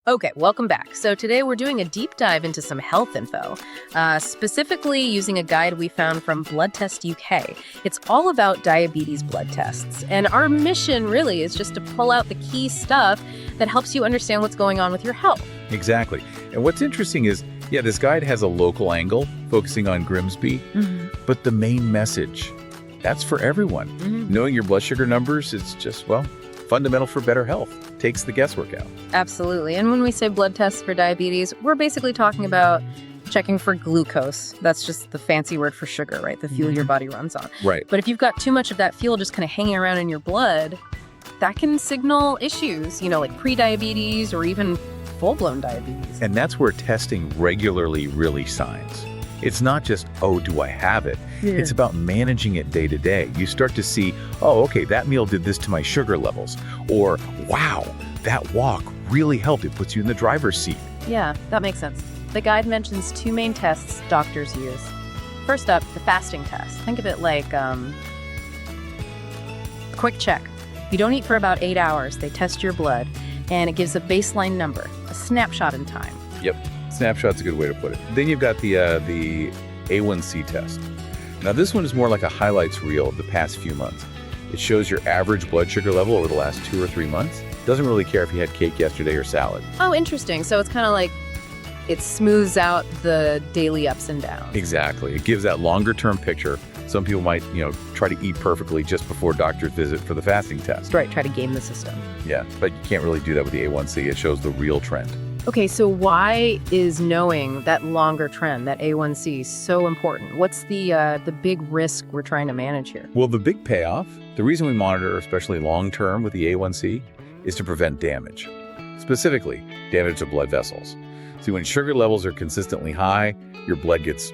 Okay, welcome back. So today we're doing a deep dive into some health info, specifically using a guide we found from Blood Test UK. It's all about diabetes blood tests, and our mission really is just to pull out the key stuff that helps you understand what's going on with your health. Exactly. And what's interesting is, this guide has a local angle focusing on Grimsby, but the main message, that's for everyone. Knowing your blood sugar numbers is just, fundamental for better health. Takes the guesswork out. Absolutely. And when we say blood tests for diabetes, we're basically talking about checking for glucose. That's just the fancy word for sugar, right? The fuel your body runs on. Right. But if you've got too much of that fuel just kind of hanging around in your blood, that can signal issues, like prediabetes or even full-blown diabetes. And that's where testing regularly really shines. It's not just, do I have it? It's about managing it day to day. You start to see, okay, that meal did this to my sugar levels. Or, wow, that walk really helped. It puts you in the driver's seat. Yeah, that makes sense. The guide mentions two main tests doctors use. First up, the fasting test. Think of it like quick check. You don't eat for about 8 hours. They test your blood, and it gives a baseline number, a snapshot in time. Yep. Snapshot's a good way to put it. Then you've got the A1C test. Now this one is more like a highlights reel of the past few months. It shows your average blood sugar level over the last 2 or 3 months. Doesn't really care if you had cake yesterday or salad. Oh, interesting. So it's kind of like it smooths out the daily ups and downs. Exactly. It gives that longer term picture. Some people might, try to eat perfectly just before doctor's visit for the fasting test. Right, try to game the system. Yeah, but you can't really do that with the A1C. It shows the real trend. Okay, so why is knowing that longer trend, that A1C, so important? What's the big risk we're trying to manage here? Well, the big payoff, the reason we monitor, especially long-term with the A1C, is to prevent damage. Specifically, damage to blood vessels. See, when sugar levels are consistently high, your blood gets,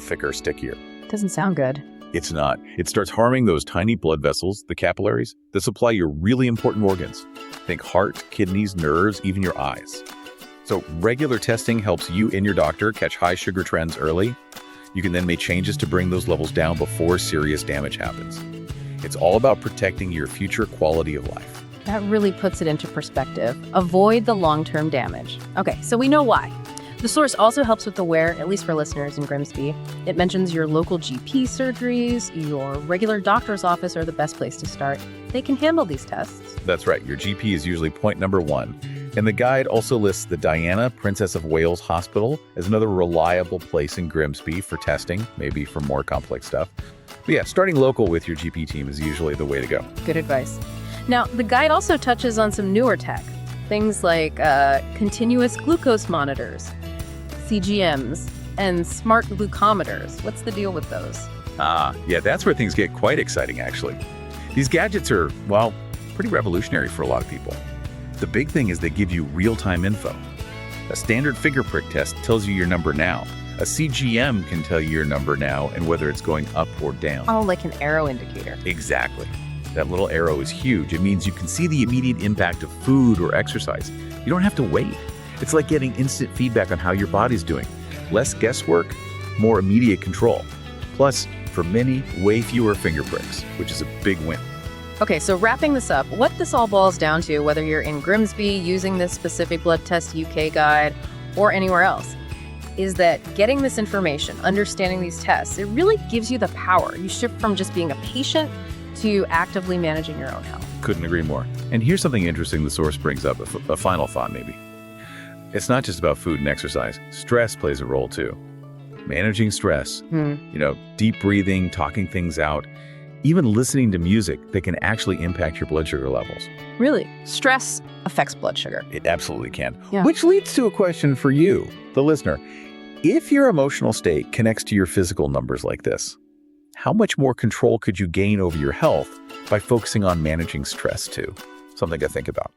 thicker, stickier. Doesn't sound good. It's not. It starts harming those tiny blood vessels, the capillaries, that supply your really important organs. Think heart, kidneys, nerves, even your eyes. So regular testing helps you and your doctor catch high sugar trends early. You can then make changes to bring those levels down before serious damage happens. It's all about protecting your future quality of life. That really puts it into perspective. Avoid the long-term damage. Okay, so we know why. The source also helps with the where, at least for listeners in Grimsby. It mentions your local GP surgeries, your regular doctor's office are the best place to start. They can handle these tests. That's right. Your GP is usually point number 1. And the guide also lists the Diana, Princess of Wales Hospital as another reliable place in Grimsby for testing, maybe for more complex stuff. But starting local with your GP team is usually the way to go. Good advice. Now, the guide also touches on some newer tech. Things like continuous glucose monitors, CGMs, and smart glucometers. What's the deal with those? That's where things get quite exciting, actually. These gadgets are, pretty revolutionary for a lot of people. The big thing is they give you real-time info. A standard finger prick test tells you your number now. A CGM can tell you your number now and whether it's going up or down. Oh, like an arrow indicator. Exactly. That little arrow is huge. It means you can see the immediate impact of food or exercise. You don't have to wait. It's like getting instant feedback on how your body's doing. Less guesswork, more immediate control. Plus, for many, way fewer finger pricks, which is a big win. Okay, so wrapping this up, what this all boils down to, whether you're in Grimsby using this specific Blood Test UK guide or anywhere else, is that getting this information, understanding these tests, it really gives you the power. You shift from just being a patient to actively managing your own health. Couldn't agree more. And here's something interesting the source brings up, a final thought maybe. It's not just about food and exercise. Stress plays a role too. Managing stress, deep breathing, talking things out, even listening to music that can actually impact your blood sugar levels. Really? Stress affects blood sugar. It absolutely can. Yeah. Which leads to a question for you, the listener. If your emotional state connects to your physical numbers like this, how much more control could you gain over your health by focusing on managing stress too? Something to think about.